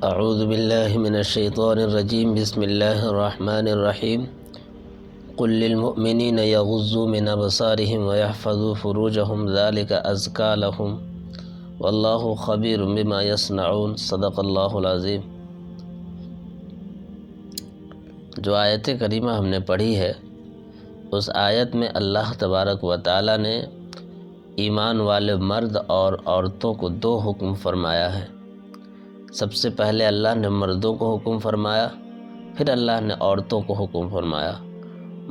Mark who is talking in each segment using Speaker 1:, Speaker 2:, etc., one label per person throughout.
Speaker 1: اعوذ باللہ من الشیطان الرجیم بسم اللہ الرحمن الرحیم قل للمؤمنین یغضوا من ابصارهم ویحفظوا فروجهم ذلک ازکی لهم واللہ خبیر بما یصنعون صدق اللہ العظیم۔ جو آیت کریمہ ہم نے پڑھی ہے اس آیت میں اللہ تبارک و تعالی نے ایمان والے مرد اور عورتوں کو دو حکم فرمایا ہے۔ سب سے پہلے اللہ نے مردوں کو حکم فرمایا، پھر اللہ نے عورتوں کو حکم فرمایا۔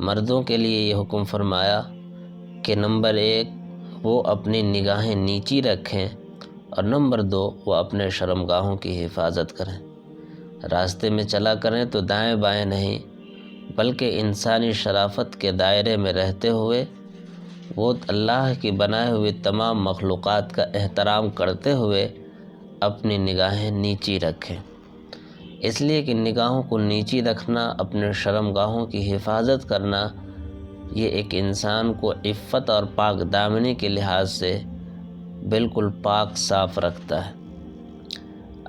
Speaker 1: مردوں کے لیے یہ حکم فرمایا کہ نمبر 1 وہ اپنی نگاہیں نیچی رکھیں، اور نمبر 2 وہ اپنے شرمگاہوں کی حفاظت کریں۔ راستے میں چلا کریں تو دائیں بائیں نہیں، بلکہ انسانی شرافت کے دائرے میں رہتے ہوئے وہ اللہ کی بنائے ہوئے تمام مخلوقات کا احترام کرتے ہوئے اپنی نگاہیں نیچی رکھیں۔ اس لیے کہ نگاہوں کو نیچی رکھنا، اپنے شرمگاہوں کی حفاظت کرنا، یہ ایک انسان کو عفت اور پاک دامنی کے لحاظ سے بالکل پاک صاف رکھتا ہے،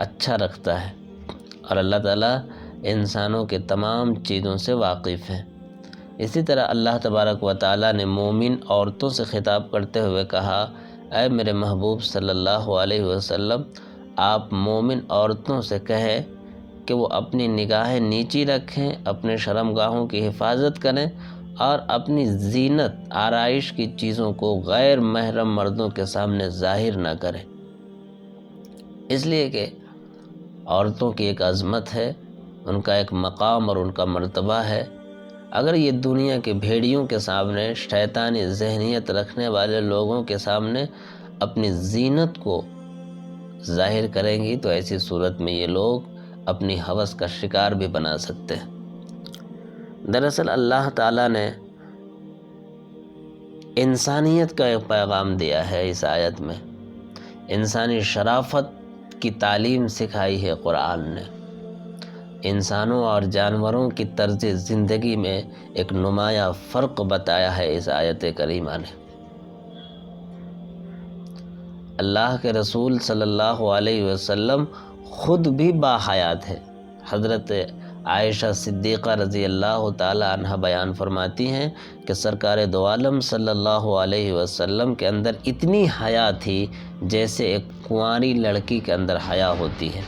Speaker 1: اچھا رکھتا ہے، اور اللہ تعالیٰ انسانوں کے تمام چیزوں سے واقف ہے۔ اسی طرح اللہ تبارک و تعالیٰ نے مومن عورتوں سے خطاب کرتے ہوئے کہا، اے میرے محبوب صلی اللہ علیہ وسلم، آپ مومن عورتوں سے کہیں کہ وہ اپنی نگاہیں نیچی رکھیں، اپنے شرمگاہوں کی حفاظت کریں، اور اپنی زینت آرائش کی چیزوں کو غیر محرم مردوں کے سامنے ظاہر نہ کریں۔ اس لیے کہ عورتوں کی ایک عظمت ہے، ان کا ایک مقام اور ان کا مرتبہ ہے۔ اگر یہ دنیا کے بھیڑیوں کے سامنے، شیطانی ذہنیت رکھنے والے لوگوں کے سامنے اپنی زینت کو ظاہر کریں گی تو ایسی صورت میں یہ لوگ اپنی ہوس کا شکار بھی بنا سکتے ہیں۔ دراصل اللہ تعالیٰ نے انسانیت کا ایک پیغام دیا ہے اس آیت میں، انسانی شرافت کی تعلیم سکھائی ہے قرآن نے۔ انسانوں اور جانوروں کی طرز زندگی میں ایک نمایاں فرق بتایا ہے اس آیت کریمہ نے۔ اللہ کے رسول صلی اللہ علیہ وسلم خود بھی باحیات ہے۔ حضرت عائشہ صدیقہ رضی اللہ تعالی عنہ بیان فرماتی ہیں کہ سرکار دو عالم صلی اللہ علیہ وسلم کے اندر اتنی حیا تھی جیسے ایک کنواری لڑکی کے اندر حیا ہوتی ہے۔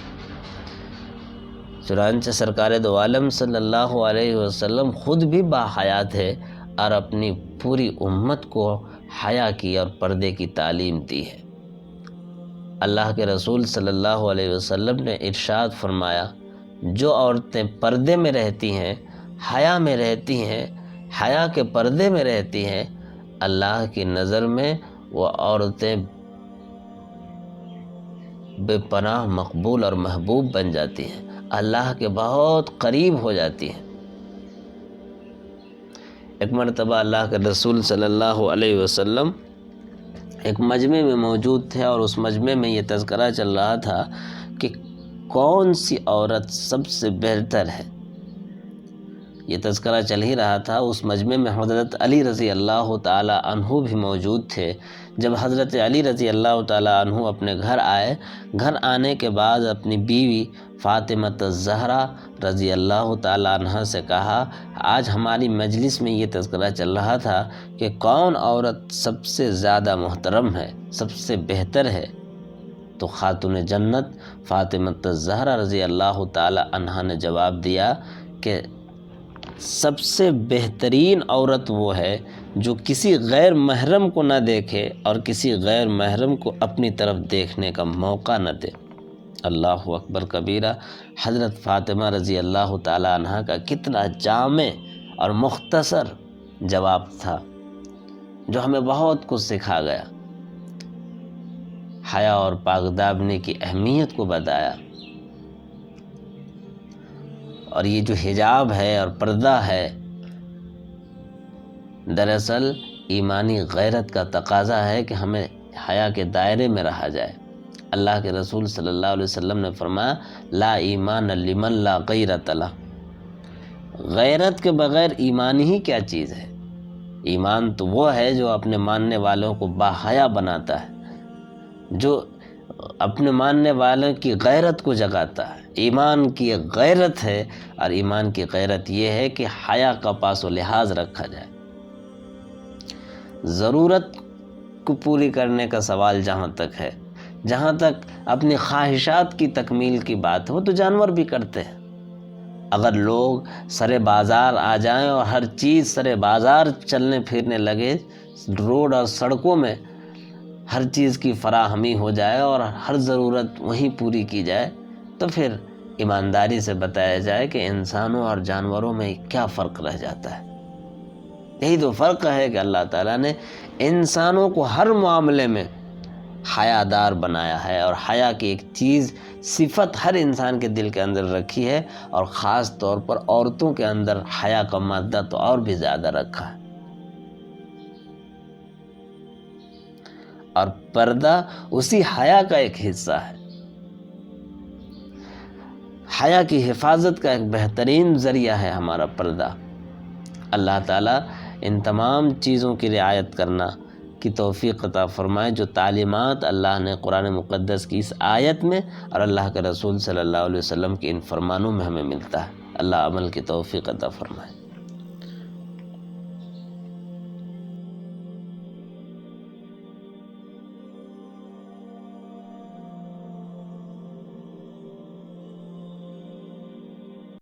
Speaker 1: چنانچہ سرکار دو عالم صلی اللہ علیہ وسلم خود بھی باحیات ہے اور اپنی پوری امت کو حیا کی اور پردے کی تعلیم دی ہے۔ اللہ کے رسول صلی اللہ علیہ وسلم نے ارشاد فرمایا، جو عورتیں پردے میں رہتی ہیں، حیا میں رہتی ہیں، حیا کے پردے میں رہتی ہیں، اللہ کی نظر میں وہ عورتیں بے پناہ مقبول اور محبوب بن جاتی ہیں، اللہ کے بہت قریب ہو جاتی ہیں۔ ایک مرتبہ اللہ کے رسول صلی اللہ علیہ وسلم ایک مجمع میں موجود تھے، اور اس مجمع میں یہ تذکرہ چل رہا تھا کہ کون سی عورت سب سے بہتر ہے۔ یہ تذکرہ چل ہی رہا تھا، اس مجمع میں حضرت علی رضی اللہ تعالی عنہ بھی موجود تھے۔ جب حضرت علی رضی اللہ تعالی عنہ اپنے گھر آئے، گھر آنے کے بعد اپنی بیوی فاطمہ الزہرا رضی اللہ تعالی عنہ سے کہا، آج ہماری مجلس میں یہ تذکرہ چل رہا تھا کہ کون عورت سب سے زیادہ محترم ہے، سب سے بہتر ہے، تو خاتون جنت فاطمہ الزہرا رضی اللہ تعالی عنہ نے جواب دیا کہ سب سے بہترین عورت وہ ہے جو کسی غیر محرم کو نہ دیکھے اور کسی غیر محرم کو اپنی طرف دیکھنے کا موقع نہ دے۔ اللہ اکبر کبیرہ۔ حضرت فاطمہ رضی اللہ تعالی عنہ کا کتنا جامع اور مختصر جواب تھا جو ہمیں بہت کچھ سکھا گیا، حیا اور پاک دامنی کی اہمیت کو بتایا۔ اور یہ جو حجاب ہے اور پردہ ہے، دراصل ایمانی غیرت کا تقاضا ہے کہ ہمیں حیا کے دائرے میں رہا جائے۔ اللہ کے رسول صلی اللہ علیہ وسلم نے فرمایا، لا ایمان لمن لا غیرت لہ۔ غیرت کے بغیر ایمان ہی کیا چیز ہے؟ ایمان تو وہ ہے جو اپنے ماننے والوں کو باحیا بناتا ہے، جو اپنے ماننے والوں کی غیرت کو جگاتا ہے۔ ایمان کی غیرت ہے، اور ایمان کی غیرت یہ ہے کہ حیا کا پاس و لحاظ رکھا جائے۔ ضرورت کو پوری کرنے کا سوال جہاں تک ہے، جہاں تک اپنی خواہشات کی تکمیل کی بات ہے، وہ تو جانور بھی کرتے ہیں۔ اگر لوگ سرے بازار آ جائیں اور ہر چیز سرے بازار چلنے پھرنے لگے، روڈ اور سڑکوں میں ہر چیز کی فراہمی ہو جائے اور ہر ضرورت وہیں پوری کی جائے، تو پھر ایمانداری سے بتایا جائے کہ انسانوں اور جانوروں میں کیا فرق رہ جاتا ہے۔ یہی تو فرق ہے کہ اللہ تعالیٰ نے انسانوں کو ہر معاملے میں حیا دار بنایا ہے، اور حیا کی ایک چیز صفت ہر انسان کے دل کے اندر رکھی ہے، اور خاص طور پر عورتوں کے اندر حیا کا مادہ تو اور بھی زیادہ رکھا ہے۔ اور پردہ اسی حیا کا ایک حصہ ہے۔ حیا کی حفاظت کا ایک بہترین ذریعہ ہے ہمارا پردہ۔ اللہ تعالیٰ ان تمام چیزوں کی رعایت کرنا کی توفیق عطا فرمائے، جو تعلیمات اللہ نے قرآن مقدس کی اس آیت میں اور اللہ کے رسول صلی اللہ علیہ وسلم کے ان فرمانوں میں ہمیں ملتا ہے۔ اللہ عمل کی توفیق عطا فرمائے۔